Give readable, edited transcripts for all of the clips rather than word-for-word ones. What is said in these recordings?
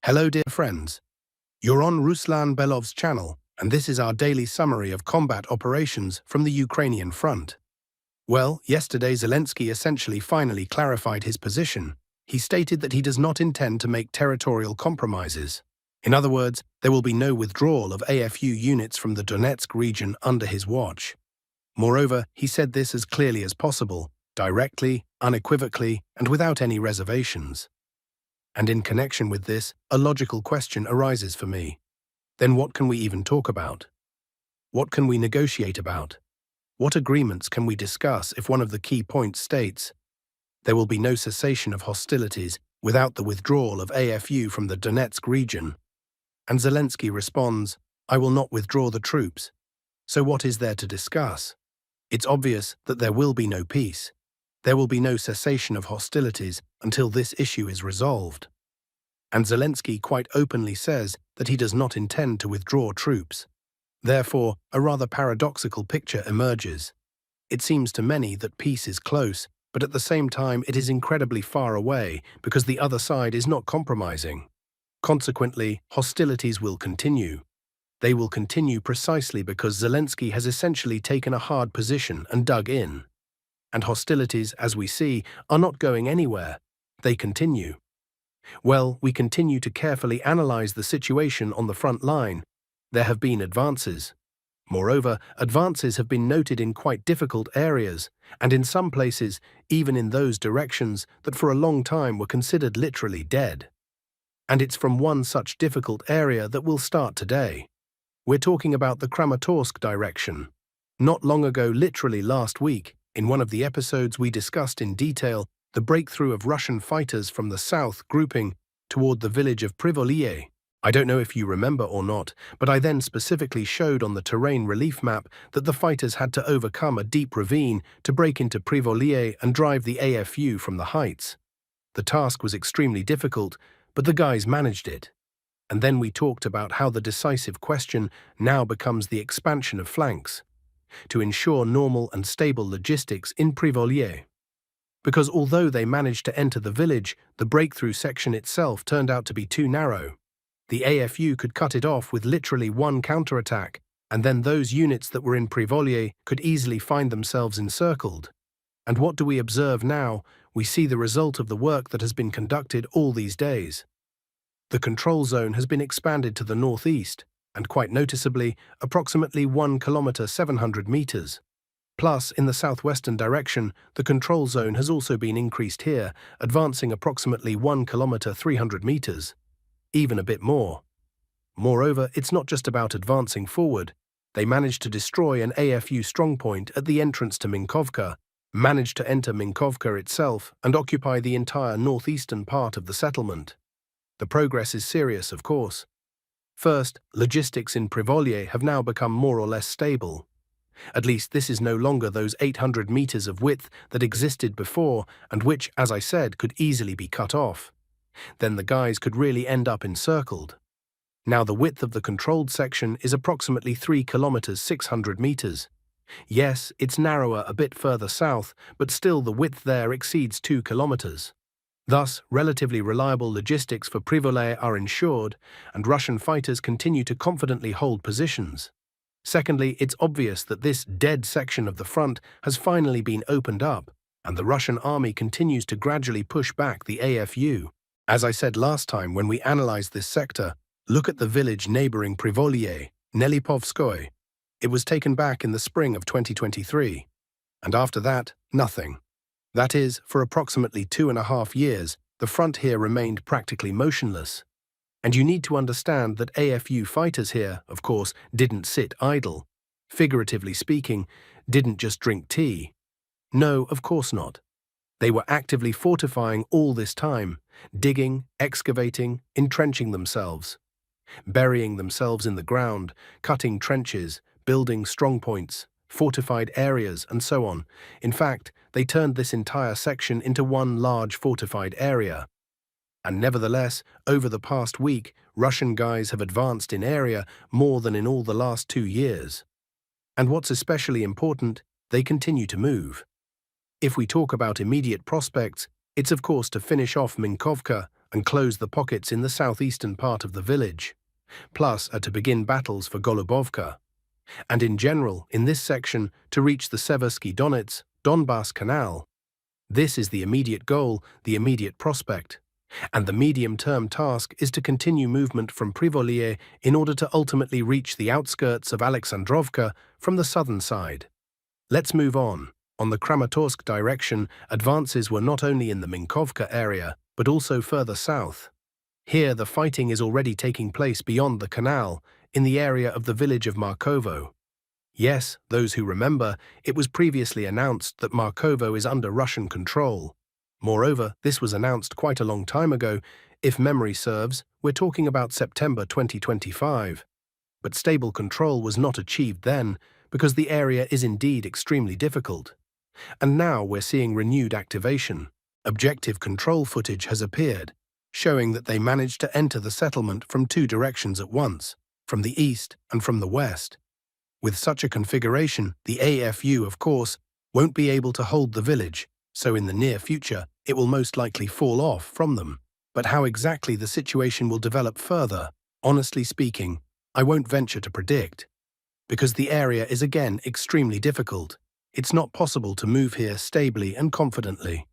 Hello dear friends, you're on Ruslan Belov's channel and this is our daily summary of combat operations from the Ukrainian front. Well, yesterday Zelensky essentially finally clarified his position. He stated that he does not intend to make territorial compromises. In other words, there will be no withdrawal of AFU units from the Donetsk region under his watch. Moreover, he said this as clearly as possible, directly, unequivocally, and without any reservations. And in connection with this, a logical question arises for me. Then what can we even talk about? What can we negotiate about? What agreements can we discuss if one of the key points states, there will be no cessation of hostilities without the withdrawal of AFU from the Donetsk region? And Zelensky responds, I will not withdraw the troops. So what is there to discuss? It's obvious that there will be no peace. There will be no cessation of hostilities until this issue is resolved. And Zelensky quite openly says that he does not intend to withdraw troops. Therefore, a rather paradoxical picture emerges. It seems to many that peace is close, but at the same time it is incredibly far away because the other side is not compromising. Consequently, hostilities will continue. They will continue precisely because Zelensky has essentially taken a hard position and dug in. And hostilities, as we see, are not going anywhere. They continue. Well, we continue to carefully analyze the situation on the front line. There have been advances. Moreover, advances have been noted in quite difficult areas, and in some places, even in those directions that for a long time were considered literally dead. And it's from one such difficult area that we'll start today. We're talking about the Kramatorsk direction. Not long ago, literally last week, in one of the episodes we discussed in detail the breakthrough of Russian fighters from the south grouping toward the village of Privolye. I don't know if you remember or not, but I then specifically showed on the terrain relief map that the fighters had to overcome a deep ravine to break into Privolye and drive the AFU from the heights. The task was extremely difficult, but the guys managed it. And then we talked about how the decisive question now becomes the expansion of flanks, to ensure normal and stable logistics in Privolye. Because although they managed to enter the village, the breakthrough section itself turned out to be too narrow. The AFU could cut it off with literally one counterattack, and then those units that were in Privolye could easily find themselves encircled. And what do we observe now? We see the result of the work that has been conducted all these days. The control zone has been expanded to the northeast, and quite noticeably, approximately 1 kilometer 700 meters. Plus, in the southwestern direction, the control zone has also been increased here, advancing approximately 1 kilometer 300 meters. Even a bit more. Moreover, it's not just about advancing forward. They managed to destroy an AFU strongpoint at the entrance to Minkovka, managed to enter Minkovka itself, and occupy the entire northeastern part of the settlement. The progress is serious, of course. First, logistics in Privolye have now become more or less stable. At least this is no longer those 800 meters of width that existed before and which, as I said, could easily be cut off. Then the guys could really end up encircled. Now the width of the controlled section is approximately 3 kilometers 600 meters. Yes, it's narrower a bit further south, but still the width there exceeds 2 kilometers. Thus, relatively reliable logistics for Privolye are ensured, and Russian fighters continue to confidently hold positions. Secondly, it's obvious that this dead section of the front has finally been opened up, and the Russian army continues to gradually push back the AFU. As I said last time when we analyzed this sector, look at the village neighboring Privolye, Nelipovskoye. It was taken back in the spring of 2023. And after that, nothing. That is, for approximately 2.5 years, the front here remained practically motionless. And you need to understand that AFU fighters here, of course, didn't sit idle. Figuratively speaking, didn't just drink tea. No, of course not. They were actively fortifying all this time, digging, excavating, entrenching themselves, burying themselves in the ground, cutting trenches, building strongpoints, fortified areas, and so on. In fact, they turned this entire section into one large fortified area. And nevertheless, over the past week, Russian guys have advanced in area more than in all the last 2 years. And what's especially important, they continue to move. If we talk about immediate prospects, it's of course to finish off Minkovka, and close the pockets in the southeastern part of the village, plus are to begin battles for Golubovka, and in general, in this section, to reach the Seversky Donetsk-Donbass Canal. This is the immediate goal, the immediate prospect, and the medium-term task is to continue movement from Privolye in order to ultimately reach the outskirts of Alexandrovka from the southern side. Let's move on. On the Kramatorsk direction, advances were not only in the Minkovka area, but also further south. Here the fighting is already taking place beyond the canal, in the area of the village of Markovo. Yes, those who remember, it was previously announced that Markovo is under Russian control. Moreover, this was announced quite a long time ago. If memory serves, we're talking about September 2025. But stable control was not achieved then, because the area is indeed extremely difficult. And now we're seeing renewed activation. Objective control footage has appeared, showing that they managed to enter the settlement from two directions at once, from the east and from the west. With such a configuration, the AFU, of course, won't be able to hold the village, so in the near future, it will most likely fall off from them. But how exactly the situation will develop further, honestly speaking, I won't venture to predict. Because the area is again extremely difficult, it's not possible to move here stably and confidently.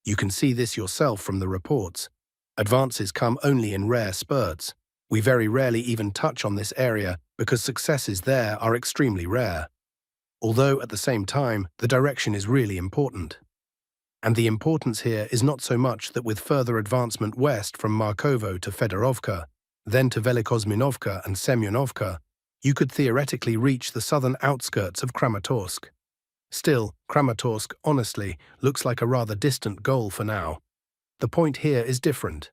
You can see this yourself from the reports. Advances come only in rare spurts. We very rarely even touch on this area because successes there are extremely rare. Although at the same time, the direction is really important. And the importance here is not so much that with further advancement west from Markovo to Fedorovka, then to Velikozminovka and Semyonovka, you could theoretically reach the southern outskirts of Kramatorsk. Still, Kramatorsk, honestly, looks like a rather distant goal for now. The point here is different.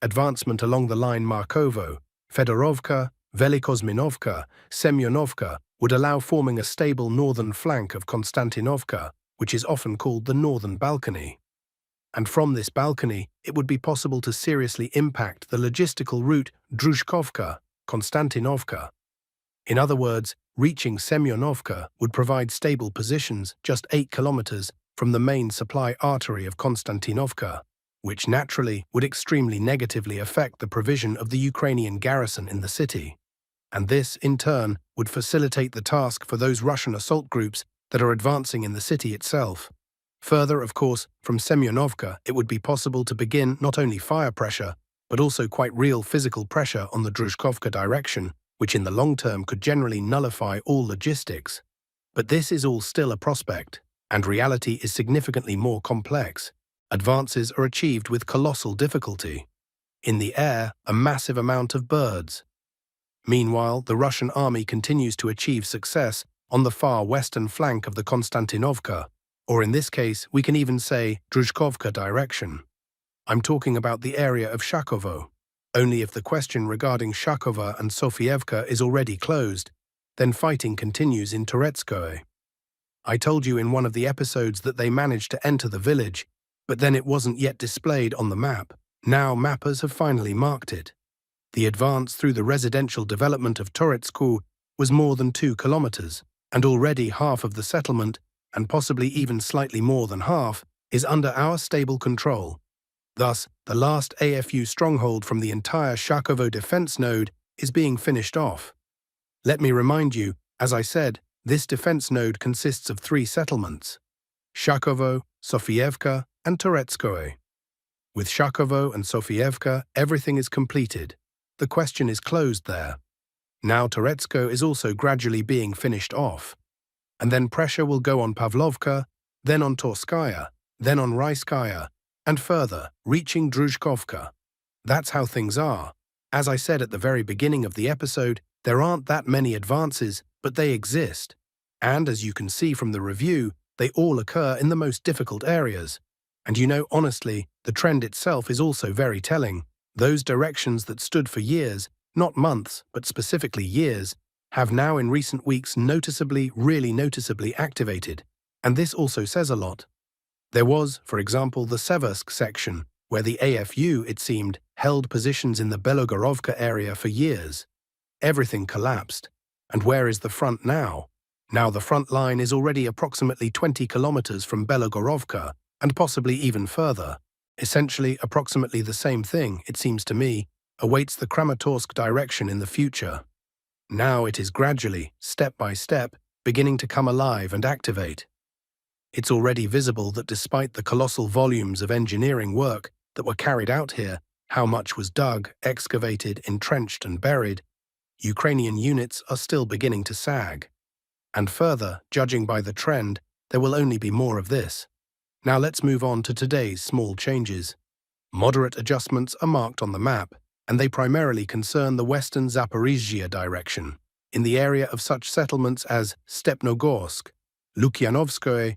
Advancement along the line Markovo, Fedorovka, Velikozminovka, Semyonovka would allow forming a stable northern flank of Konstantinovka, which is often called the Northern Balcony. And from this balcony, it would be possible to seriously impact the logistical route Druzhkovka, Konstantinovka. In other words, reaching Semyonovka would provide stable positions just 8 kilometers from the main supply artery of Konstantinovka, which naturally would extremely negatively affect the provision of the Ukrainian garrison in the city. And this, in turn, would facilitate the task for those Russian assault groups that are advancing in the city itself. Further, of course, from Semyonovka, it would be possible to begin not only fire pressure, but also quite real physical pressure on the Druzhkovka direction, which in the long term could generally nullify all logistics. But this is all still a prospect, and reality is significantly more complex. Advances are achieved with colossal difficulty. In the air, a massive amount of birds. Meanwhile, the Russian army continues to achieve success on the far western flank of the Konstantinovka, or in this case, we can even say Druzhkovka direction. I'm talking about the area of Shakovo. Only if the question regarding Shakova and Sofievka is already closed, then fighting continues in Toretsk. I told you in one of the episodes that they managed to enter the village, but then it wasn't yet displayed on the map. Now mappers have finally marked it. The advance through the residential development of Toretsk was more than 2 kilometers, and already half of the settlement, and possibly even slightly more than half, is under our stable control. Thus, the last AFU stronghold from the entire Shakovo defense node is being finished off. Let me remind you, as I said, this defense node consists of 3 settlements: Shakovo, Sofievka, and Toretsk. With Shakovo and Sofievka, everything is completed. The question is closed there. Now Toretsk is also gradually being finished off. And then pressure will go on Pavlovka, then on Torskaya, then on Raiskaya, and further, reaching Druzhkovka. That's how things are. As I said at the very beginning of the episode, there aren't that many advances, but they exist. And as you can see from the review, they all occur in the most difficult areas. And you know, honestly, the trend itself is also very telling. Those directions that stood for years, not months, but specifically years, have now in recent weeks really noticeably activated. And this also says a lot. There was, for example, the Seversk section, where the AFU, it seemed, held positions in the Belogorovka area for years. Everything collapsed. And where is the front now? Now the front line is already approximately 20 kilometers from Belogorovka, and possibly even further. Essentially, approximately the same thing, it seems to me, awaits the Kramatorsk direction in the future. Now it is gradually, step by step, beginning to come alive and activate. It's already visible that despite the colossal volumes of engineering work that were carried out here, how much was dug, excavated, entrenched and buried, Ukrainian units are still beginning to sag. And further, judging by the trend, there will only be more of this. Now let's move on to today's small changes. Moderate adjustments are marked on the map, and they primarily concern the western Zaporizhzhia direction, in the area of such settlements as Stepnogorsk, Lukyanovskoye,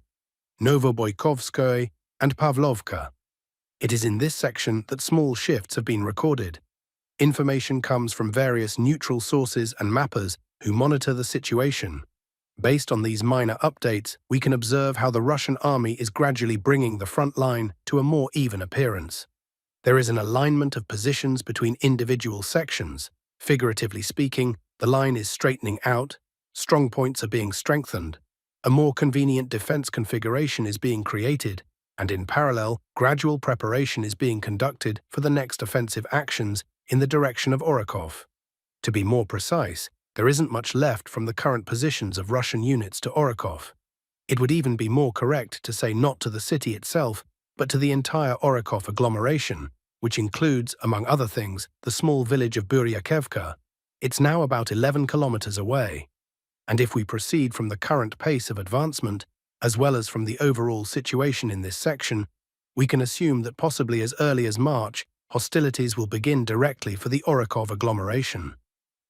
Novoboykovskoye, and Pavlovka. It is in this section that small shifts have been recorded. Information comes from various neutral sources and mappers who monitor the situation. Based on these minor updates, we can observe how the Russian army is gradually bringing the front line to a more even appearance. There is an alignment of positions between individual sections. Figuratively speaking, the line is straightening out, strong points are being strengthened, a more convenient defense configuration is being created, and in parallel, gradual preparation is being conducted for the next offensive actions in the direction of Orakov. To be more precise, there isn't much left from the current positions of Russian units to Orakov. It would even be more correct to say not to the city itself, but to the entire Orakov agglomeration, which includes, among other things, the small village of Buryakivka. It's now about 11 kilometers away. And if we proceed from the current pace of advancement, as well as from the overall situation in this section, we can assume that possibly as early as March, hostilities will begin directly for the Orakov agglomeration.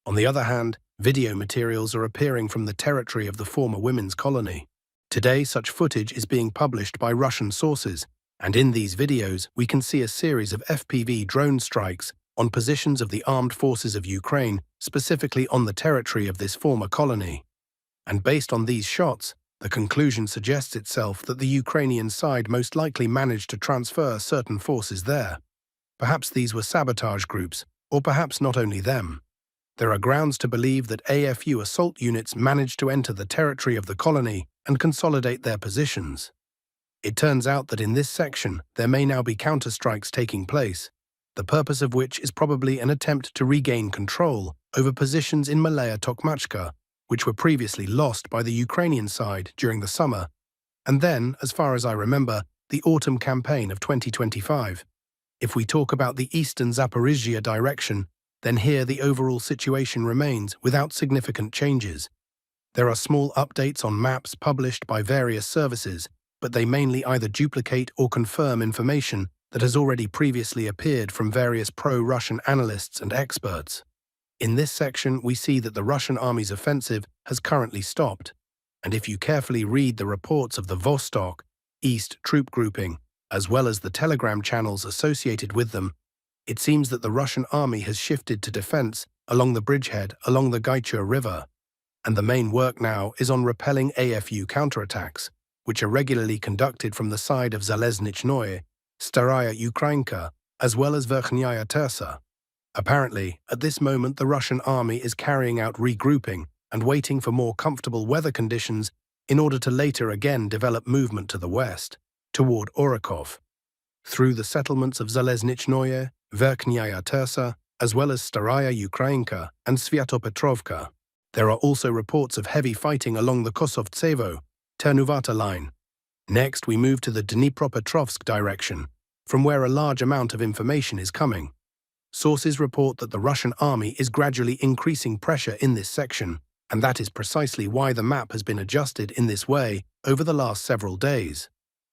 On the other hand, video materials are appearing from the territory of the former women's colony. Today, such footage is being published by Russian sources, and in these videos we can see a series of FPV drone strikes on positions of the armed forces of Ukraine, specifically on the territory of this former colony. And based on these shots, the conclusion suggests itself that the Ukrainian side most likely managed to transfer certain forces there. Perhaps these were sabotage groups, or perhaps not only them. There are grounds to believe that AFU assault units managed to enter the territory of the colony and consolidate their positions. It turns out that in this section there may now be counterstrikes taking place, the purpose of which is probably an attempt to regain control over positions in Malaya Tokmachka, which were previously lost by the Ukrainian side during the summer, and then, as far as I remember, the autumn campaign of 2025. If we talk about the eastern Zaporizhzhia direction, then here the overall situation remains without significant changes. There are small updates on maps published by various services, but they mainly either duplicate or confirm information that has already previously appeared from various pro-Russian analysts and experts. In this section, we see that the Russian army's offensive has currently stopped, and if you carefully read the reports of the Vostok, East troop grouping, as well as the telegram channels associated with them, it seems that the Russian army has shifted to defense along the bridgehead along the Gaichur River, and the main work now is on repelling AFU counterattacks, which are regularly conducted from the side of Zalezhnye, Staraya Ukrainka, as well as Verkhnyaya Tersa. Apparently, at this moment the Russian army is carrying out regrouping and waiting for more comfortable weather conditions in order to later again develop movement to the west, toward Orakov, through the settlements of Zalezhnye, Verkhnyaya Tersa, as well as Staraya Ukrainka and Sviatopetrovka. There are also reports of heavy fighting along the Kosovtsevo, Ternuvata line. Next, we move to the Dnipropetrovsk direction, from where a large amount of information is coming. Sources report that the Russian army is gradually increasing pressure in this section, and that is precisely why the map has been adjusted in this way over the last several days.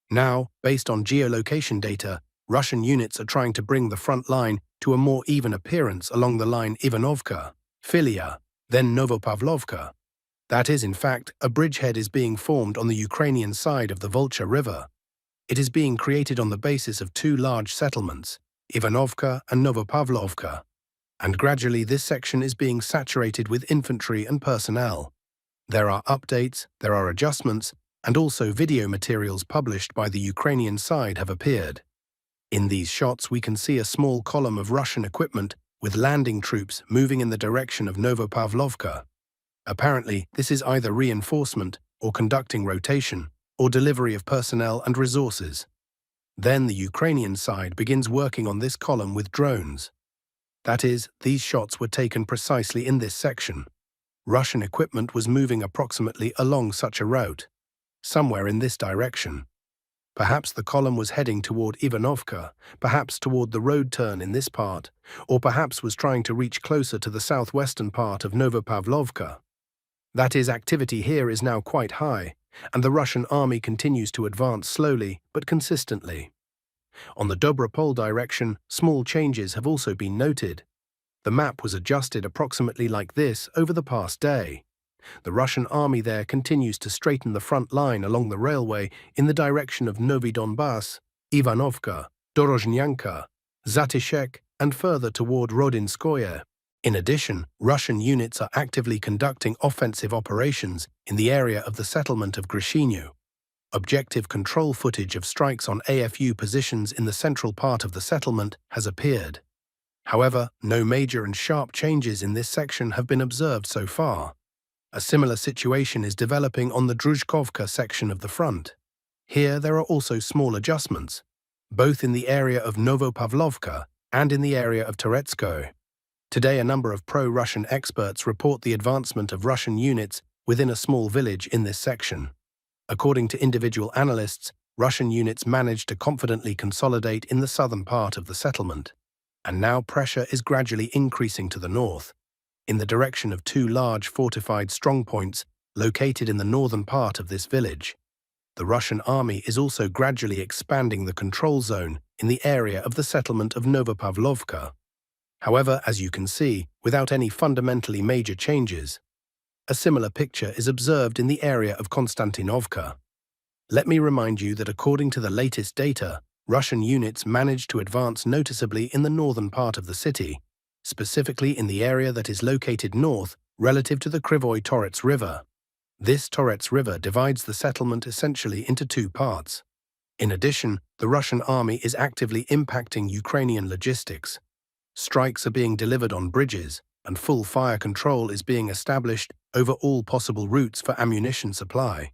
Now, based on geolocation data, Russian units are trying to bring the front line to a more even appearance along the line Ivanovka, Filia, then Novopavlovka. That is, in fact, a bridgehead is being formed on the Ukrainian side of the Volcha River. It is being created on the basis of two large settlements, Ivanovka and Novopavlovka, and gradually this section is being saturated with infantry and personnel. There are updates, there are adjustments, and also video materials published by the Ukrainian side have appeared. In these shots we can see a small column of Russian equipment with landing troops moving in the direction of Novopavlovka. Apparently, this is either reinforcement or conducting rotation, or delivery of personnel and resources. Then the Ukrainian side begins working on this column with drones. That is, these shots were taken precisely in this section. Russian equipment was moving approximately along such a route, somewhere in this direction. Perhaps the column was heading toward Ivanovka, perhaps toward the road turn in this part, or perhaps was trying to reach closer to the southwestern part of Novopavlovka. That is, activity here is now quite high, and the Russian army continues to advance slowly but consistently. On the Dobropol direction, small changes have also been noted. The map was adjusted approximately like this over the past day. The Russian army there continues to straighten the front line along the railway in the direction of Novy Donbass, Ivanovka, Dorozhnyanka, Zatishek, and further toward Rodinskoye. In addition, Russian units are actively conducting offensive operations in the area of the settlement of Grishinu. Objective control footage of strikes on AFU positions in the central part of the settlement has appeared. However, no major and sharp changes in this section have been observed so far. A similar situation is developing on the Druzhkovka section of the front. Here there are also small adjustments, both in the area of Novopavlovka and in the area of Toretsk. Today a number of pro-Russian experts report the advancement of Russian units within a small village in this section. According to individual analysts, Russian units managed to confidently consolidate in the southern part of the settlement, and now pressure is gradually increasing to the north, in the direction of two large fortified strongpoints located in the northern part of this village. The Russian army is also gradually expanding the control zone in the area of the settlement of Novopavlovka. However, as you can see, without any fundamentally major changes. A similar picture is observed in the area of Konstantinovka. Let me remind you that according to the latest data, Russian units managed to advance noticeably in the northern part of the city, specifically in the area that is located north relative to the Krivoy Toretsk River. This Toretsk River divides the settlement essentially into two parts. In addition, the Russian army is actively impacting Ukrainian logistics. Strikes are being delivered on bridges, and full fire control is being established over all possible routes for ammunition supply.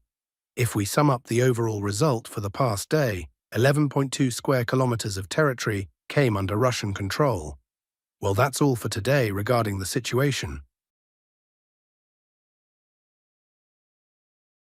If we sum up the overall result for the past day, 11.2 square kilometers of territory came under Russian control. Well, that's all for today regarding the situation.